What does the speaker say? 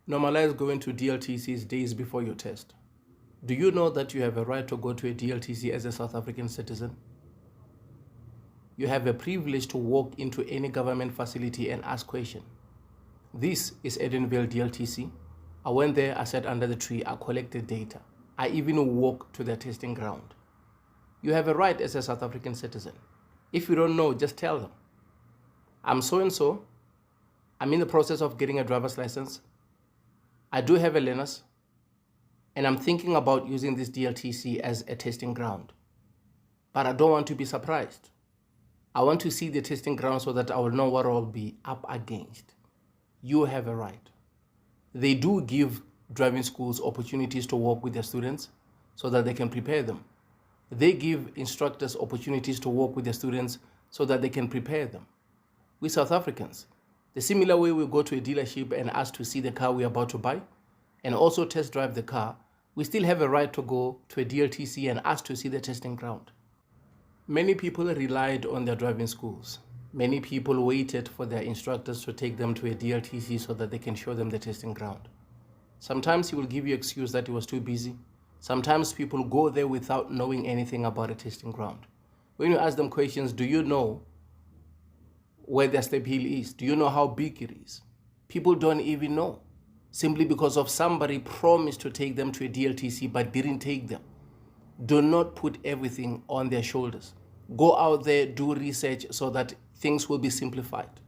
Normalize going to Dltc's days before your test. Do you know that you have a right to go to a Dltc as a South African citizen? You have a privilege to walk into any government facility and ask questions. This is Edenvale Dltc. I went there, I sat under the tree, I collected data. I even walked to their testing ground. You have a right as a South African citizen. If you don't know, just tell them. I'm so-and-so. I'm in the process of getting a driver's license. I do have a learners, and I'm thinking about using this Dltc as a testing ground. But I don't want to be surprised. I want to see the testing ground so that I will know what I'll be up against. You have a right. They do give driving schools opportunities to work with their students so that they can prepare them. They give instructors opportunities to work with their students so that they can prepare them. We South Africans, the similar way we go to a dealership and ask to see the car we're about to buy and also test drive the car, we still have a right to go to a Dltc and ask to see the testing ground. Many people relied on their driving schools. Many people waited for their instructors to take them to a Dltc so that they can show them the testing ground. Sometimes he will give you an excuse that he was too busy. Sometimes people go there without knowing anything about a testing ground. When you ask them questions, do you know where their step hill is? Do you know how big it is? People don't even know, simply because of somebody promised to take them to a Dltc but didn't take them. Do not put everything on their shoulders. Go out there, do research so that things will be simplified.